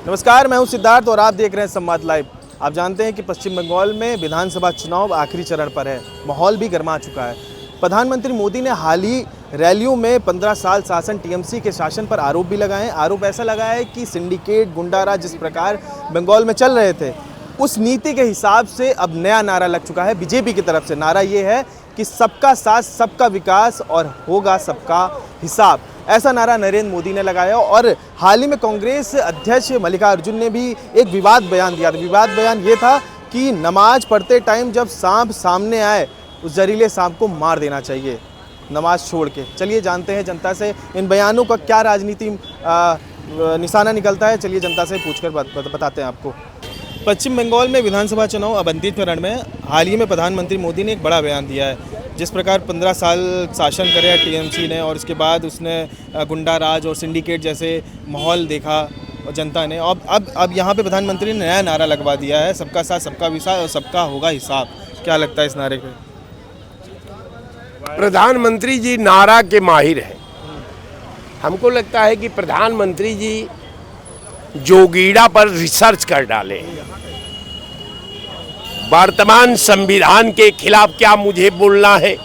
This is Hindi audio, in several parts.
नमस्कार, मैं हूं सिद्धार्थ और आप देख रहे हैं संवाद लाइव। आप जानते हैं कि पश्चिम बंगाल में विधानसभा चुनाव आखिरी चरण पर है। माहौल भी गर्मा चुका है। प्रधानमंत्री मोदी ने हाल ही रैलियों में 15 साल शासन टीएमसी के शासन पर आरोप भी लगाए। आरोप ऐसा लगाया है कि सिंडिकेट गुंडाराज जिस प्रकार बंगाल में चल रहे थे, उस नीति के हिसाब से अब नया नारा लग चुका है बीजेपी की तरफ से। नारा ये है कि सबका साथ, सबका विकास और होगा सबका हिसाब। ऐसा नारा नरेंद्र मोदी ने लगाया और हाल ही में कांग्रेस अध्यक्ष मल्लिकार्जुन ने भी एक विवाद बयान दिया था। विवाद बयान ये था कि नमाज पढ़ते टाइम जब सांप सामने आए, उस जहरीले सांप को मार देना चाहिए नमाज छोड़ के। चलिए जानते हैं जनता से इन बयानों का क्या राजनीति निशाना निकलता है। चलिए जनता से पूछकर बताते हैं आपको। पश्चिम बंगाल में विधानसभा चुनाव अब अंतिम चरण में। हाल ही में प्रधानमंत्री मोदी ने एक बड़ा बयान दिया है। जिस प्रकार 15 साल शासन करे टीएमसी ने और उसके बाद उसने गुंडा राज और सिंडिकेट जैसे माहौल देखा और जनता ने अब यहाँ पे प्रधानमंत्री ने नया नारा लगवा दिया है, सबका साथ, सबका विकास और सबका होगा हिसाब। क्या लगता है इस नारे पे? प्रधानमंत्री जी नारा के माहिर हैं। हमको लगता है कि प्रधानमंत्री जी जोगीड़ा पर रिसर्च कर डाले। वर्तमान संविधान के खिलाफ क्या मुझे बोलना है,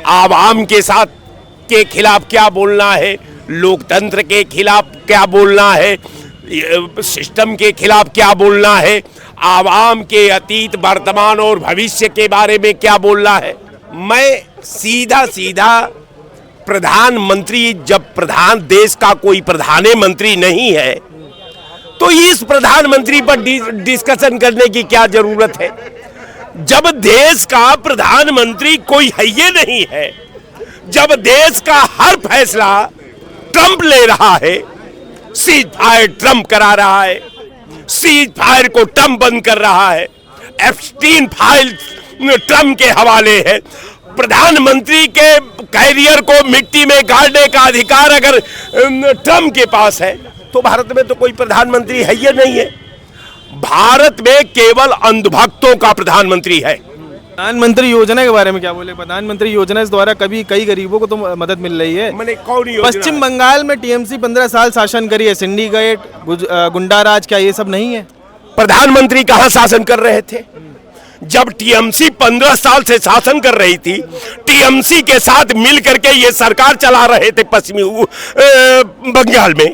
आवाम के साथ के खिलाफ क्या बोलना है, लोकतंत्र के खिलाफ क्या बोलना है, सिस्टम के खिलाफ क्या बोलना है, आवाम के अतीत, वर्तमान और भविष्य के बारे में क्या बोलना है। मैं सीधा प्रधानमंत्री, जब देश का कोई प्रधानमंत्री नहीं है तो इस प्रधानमंत्री पर डिस्कशन करने की क्या जरूरत है। जब देश का प्रधानमंत्री कोई है ही नहीं है, जब देश का हर फैसला ट्रंप ले रहा है, सीज फायर ट्रंप करा रहा है, सीज फायर को ट्रंप बंद कर रहा है, एप्स्टीन फाइल ट्रंप के हवाले है। प्रधानमंत्री के कैरियर को मिट्टी में गाड़ने का अधिकार अगर ट्रंप के पास है तो भारत में तो कोई प्रधानमंत्री है ही नहीं है। भारत में केवल अंधभक्तों का प्रधानमंत्री है। प्रधानमंत्री योजना के बारे में क्या बोले? प्रधानमंत्री योजना इस द्वारा कई गरीबों को तो मदद मिल रही है। मैंने कौन योजना? पश्चिम बंगाल में टीएमसी 15 साल शासन करी है। सिंडिकेट गुंडाराज, क्या ये सब नहीं है? प्रधानमंत्री कहां शासन कर रहे थे? जब टीएमसी 15 साल से शासन कर रही थी, टीएमसी के साथ मिल करके ये सरकार चला रहे थे पश्चिमी बंगाल में,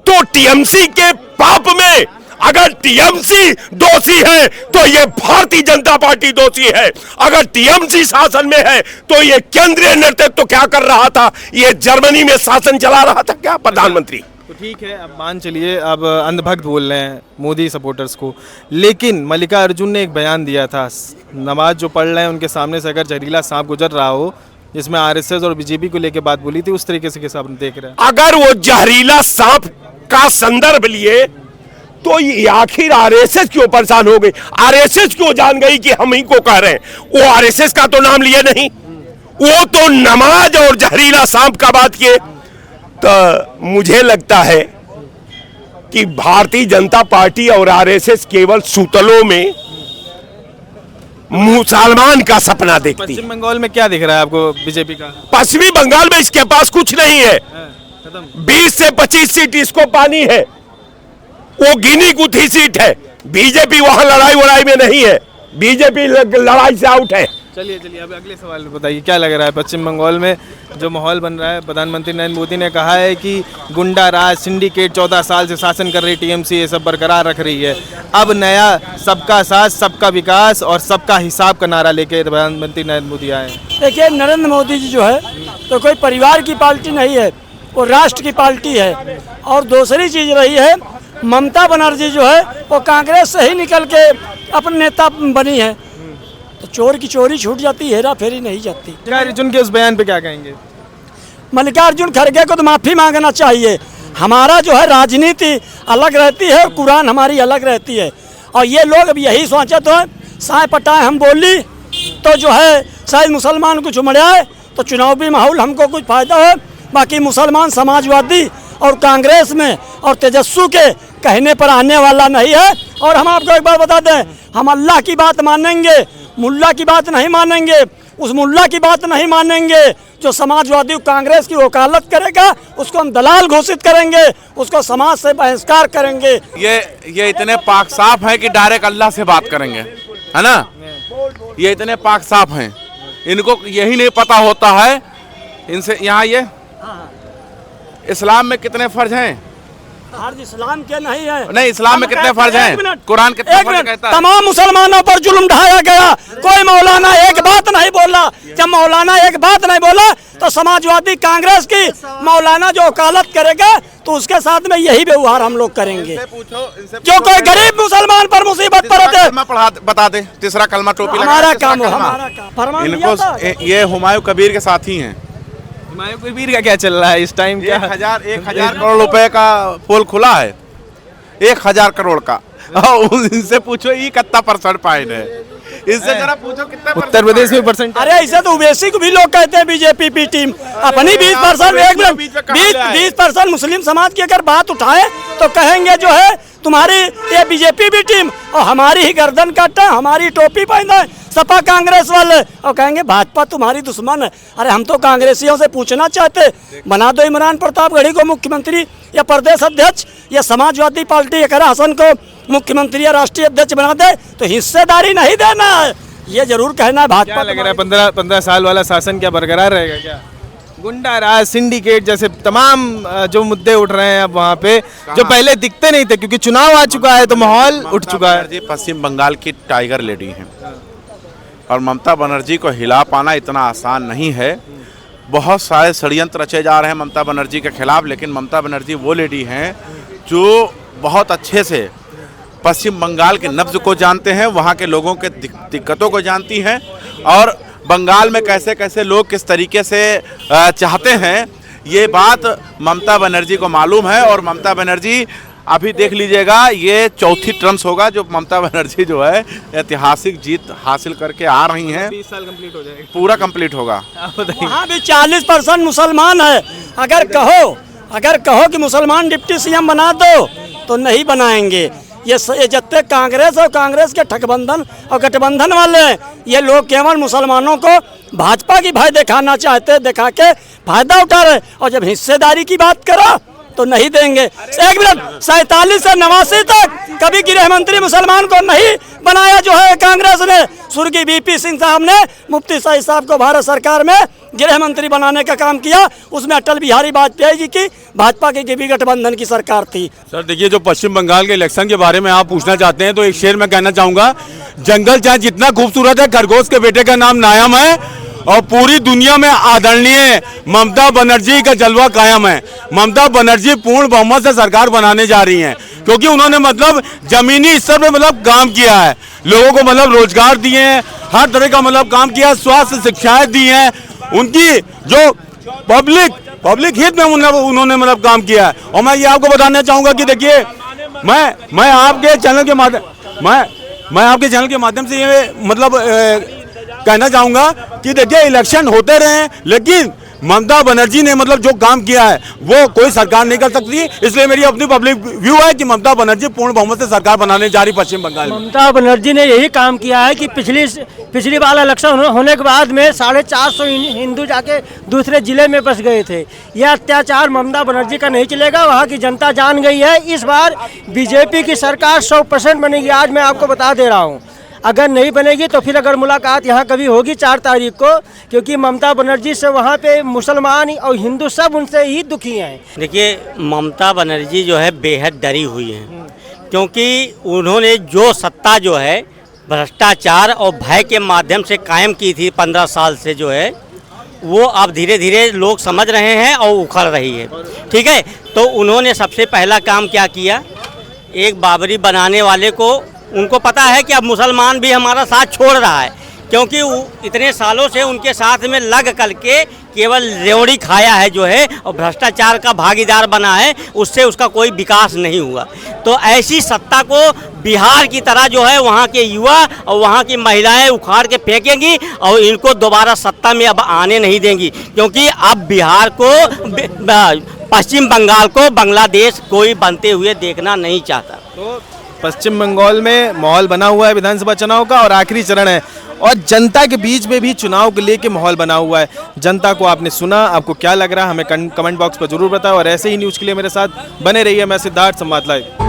तो टीएमसी के पाप में अगर टीएमसी दोषी है तो ये भारतीय जनता पार्टी दोषी है। अगर टीएमसी शासन में है तो ये केंद्रीय नेतृत्व तो क्या कर रहा था? ये जर्मनी में शासन चला रहा था क्या प्रधानमंत्री? तो ठीक है, अब मान चलिए अब अंधभक्त बोल रहे हैं मोदी सपोर्टर्स को, लेकिन मल्लिकार्जुन ने एक बयान दिया था, नमाज जो पढ़ रहे हैं उनके सामने से अगर जहरीला सांप गुजर रहा हो, जिसमें आरएसएस और बीजेपी को लेकर बात बोली थी, उस तरीके से कैसे आप देख रहे हैं? अगर वो जहरीला सांप का संदर्भ लिए तो ये आखिर आरएसएस क्यों परेशान हो गई? आरएसएस क्यों जान गई कि हम ही को कह रहे हैं? वो आरएसएस का तो नाम लिए नहीं, वो तो नमाज और जहरीला सांप का बात किए। तो मुझे लगता है कि भारतीय जनता पार्टी और आरएसएस केवल सूतलों में मुसलमान का सपना देखती है। पश्चिम बंगाल में क्या दिख रहा है आपको बीजेपी का? पश्चिमी बंगाल में इसके पास कुछ नहीं है। 20 से 25 सीट इसको पानी है, वो गिनी गुथी सीट है। बीजेपी वहां लड़ाई में नहीं है, बीजेपी लड़ाई से आउट है। चलिए अब अगले सवाल बताइए, क्या लग रहा है पश्चिम बंगाल में जो माहौल बन रहा है? प्रधानमंत्री नरेंद्र मोदी ने कहा है कि गुंडा राज, सिंडिकेट 14 साल से शासन कर रही टीएमसी ये सब बरकरार रख रही है। अब नया सबका साथ, सबका विकास और सबका हिसाब का नारा लेके प्रधानमंत्री नरेंद्र मोदी आए। देखिए, नरेंद्र मोदी जी जो है तो कोई परिवार की पार्टी नहीं है, वो राष्ट्र की पार्टी है। और दूसरी चीज रही है, ममता बनर्जी जो है वो कांग्रेस से ही निकल के अपने नेता बनी है, तो चोर की चोरी छूट जाती, हेरा फेरी नहीं जाती। मल्लिकार्जुन के उस बयान पे क्या कहेंगे? मल्लिकार्जुन खड़गे को तो माफी मांगना चाहिए। हमारा जो है राजनीति अलग रहती है और कुरान हमारी अलग रहती है। और ये लोग अब यही सोचे तो साए पटाए हम बोली तो जो है शायद मुसलमान कुछ उमड़ आए तो चुनावी माहौल हमको कुछ फायदा हो। बाकी मुसलमान समाजवादी और कांग्रेस में और तेजस्वी के कहने पर आने वाला नहीं है। और हम आपको एक बार बता दें, हम अल्लाह की बात मानेंगे, मुल्ला की बात नहीं मानेंगे। उस मुल्ला की बात नहीं मानेंगे जो समाजवादी कांग्रेस की वकालत करेगा उसको हम दलाल घोषित करेंगे, उसको समाज से बहिष्कार करेंगे। ये इतने पाक साफ हैं कि डायरेक्ट अल्लाह से बात करेंगे, है ना। ये इतने पाक साफ हैं, इनको यही नहीं पता होता है इनसे। यहाँ ये इस्लाम में कितने फर्ज हैं? फर्ज इस्लाम के नहीं है। नहीं, इस्लाम में कितने फर्ज हैं? कुरान कितने फर्ज कहता है? तमाम मुसलमानों पर जुल्म ढाया गया, कोई मौलाना एक बात नहीं बोला। जब मौलाना एक बात नहीं बोला तो समाजवादी कांग्रेस की मौलाना जो वकालत करेगा तो उसके साथ में यही व्यवहार हम लोग करेंगे। जो कोई गरीब मुसलमान पर मुसीबत पड़े बता दे तीसरा कलमा टोपी लगा। हमारा काम है, हमारा काम। इनको ये हुमायूं कबीर के साथी हैं। हुमायूं कबीर का क्या चल रहा है इस टाइम? क्या 1000 करोड़ रुपए का पोल खुला है, 1000 करोड़ का। इनसे पूछो ये कितना परसेंट पाइन है, इससे जरा पूछो कितना उत्तर प्रदेश में परसेंट? अरे ऐसे तो ओबीसी को भी लोग कहते हैं बीजेपी की टीम अपनी 20% मुस्लिम समाज की अगर बात उठाए तो कहेंगे जो है तुम्हारी ये बीजेपी भी टीम और हमारी ही गर्दन काटा, हमारी टोपी पहना सपा कांग्रेस वाले, और कहेंगे भाजपा तुम्हारी दुश्मन है। अरे हम तो कांग्रेसियों से पूछना चाहते, बना दो इमरान प्रतापगढ़ी को मुख्यमंत्री या प्रदेश अध्यक्ष, या समाजवादी पार्टी अगर हसन को मुख्यमंत्री या राष्ट्रीय अध्यक्ष बना दे तो हिस्सेदारी नहीं देना है, ये जरूर कहना है। भाजपा लग रहा है 15 साल वाला शासन क्या बरकरार रहेगा क्या? गुंडा राज, सिंडिकेट जैसे तमाम जो मुद्दे उठ रहे हैं अब वहाँ पे, जो पहले दिखते नहीं थे क्योंकि चुनाव आ चुका है तो माहौल उठ चुका है। जी पश्चिम बंगाल की टाइगर लेडी हैं और ममता बनर्जी को हिला पाना इतना आसान नहीं है। बहुत सारे षड्यंत्र रचे जा रहे हैं ममता बनर्जी के खिलाफ, लेकिन ममता बनर्जी वो लेडी हैं जो बहुत अच्छे से पश्चिम बंगाल के नब्ज को जानते हैं, वहाँ के लोगों के दिक्कतों को जानती हैं और बंगाल में कैसे कैसे लोग किस तरीके से चाहते हैं ये बात ममता बनर्जी को मालूम है। और ममता बनर्जी अभी देख लीजिएगा, ये चौथी टर्म्स होगा जो ममता बनर्जी जो है ऐतिहासिक जीत हासिल करके आ रही हैं। 20 साल कंप्लीट हो जाएगा, पूरा कंप्लीट होगा। वहाँ भी 40% मुसलमान है। अगर कहो कि मुसलमान डिप्टी सीएम बना दो तो नहीं बनाएंगे। ये जितने कांग्रेस और कांग्रेस के ठगबंधन और गठबंधन वाले हैं, ये लोग केवल मुसलमानों को भाजपा की भय दिखाना चाहते, दिखा के फायदा उठा रहे, और जब हिस्सेदारी की बात करो तो नहीं देंगे। 1 मिनट, 47 से 89 तक कभी गृह मंत्री मुसलमान को नहीं बनाया जो है कांग्रेस ने। स्वर्गीय वीपी सिंह साहब ने मुफ्ती सईद साहब को भारत सरकार में गृह मंत्री बनाने का काम किया, उसमें अटल बिहारी वाजपेयी जी की भाजपा की भी गठबंधन की सरकार थी। सर देखिए, जो पश्चिम बंगाल के इलेक्शन के बारे में आप पूछना चाहते हैं तो एक शेर में कहना चाहूँगा, जंगल चाहे जितना खूबसूरत है, खरगोश के बेटे का नाम नायम है और पूरी दुनिया में आदरणीय ममता बनर्जी का जलवा कायम है। ममता बनर्जी पूर्ण बहुमत से सरकार बनाने जा रही हैं क्योंकि उन्होंने मतलब जमीनी स्तर पे मतलब काम किया है, लोगों को मतलब रोजगार दिए हैं, हर तरह का मतलब काम किया, स्वास्थ्य शिक्षाएं दी हैं, उनकी जो पब्लिक हित में उन्होंने मतलब काम किया है। और मैं ये आपको बताना चाहूँगा कि देखिए, मैं आपके चैनल के माध्यम से ये मतलब कहना चाहूँगा कि देखिए, इलेक्शन होते रहे लेकिन ममता बनर्जी ने मतलब जो काम किया है वो कोई सरकार नहीं कर सकती। इसलिए मेरी अपनी पब्लिक व्यू है कि ममता बनर्जी पूर्ण बहुमत से सरकार बनाने जा रही पश्चिम बंगाल में। ममता बनर्जी ने यही काम किया है कि पिछली बार इलेक्शन होने के बाद में 450 हिंदू जाके दूसरे जिले में बस गए थे। यह अत्याचार ममता बनर्जी का नहीं चलेगा, वहाँ की जनता जान गई है। इस बार बीजेपी की सरकार 100% बनेगी। आज मैं आपको बता दे रहा हूँ, अगर नहीं बनेगी तो फिर अगर मुलाकात यहाँ कभी होगी 4 तारीख को, क्योंकि ममता बनर्जी से वहाँ पे मुसलमान और हिंदू सब उनसे ही दुखी हैं। देखिए, ममता बनर्जी जो है बेहद डरी हुई हैं क्योंकि उन्होंने जो सत्ता जो है भ्रष्टाचार और भय के माध्यम से कायम की थी 15 साल से, जो है वो अब धीरे धीरे लोग समझ रहे हैं और उखड़ रही है। ठीक है, तो उन्होंने सबसे पहला काम क्या किया, एक बाबरी बनाने वाले को, उनको पता है कि अब मुसलमान भी हमारा साथ छोड़ रहा है क्योंकि इतने सालों से उनके साथ में लग करके केवल रेवड़ी खाया है जो है और भ्रष्टाचार का भागीदार बना है, उससे उसका कोई विकास नहीं हुआ। तो ऐसी सत्ता को बिहार की तरह जो है वहाँ के युवा और वहाँ की महिलाएं उखाड़ के फेंकेंगी और इनको दोबारा सत्ता में अब आने नहीं देंगी क्योंकि अब बिहार को, पश्चिम बंगाल को बांग्लादेश कोई बनते हुए देखना नहीं चाहता। तो पश्चिम बंगाल में माहौल बना हुआ है विधानसभा चुनाव का और आखिरी चरण है और जनता के बीच में भी चुनाव को लेके माहौल बना हुआ है। जनता को आपने सुना, आपको क्या लग रहा है हमें कमेंट बॉक्स पर जरूर बताओ और ऐसे ही न्यूज़ के लिए मेरे साथ बने रहिए। मैं सिद्धार्थ, संवाद लाइव।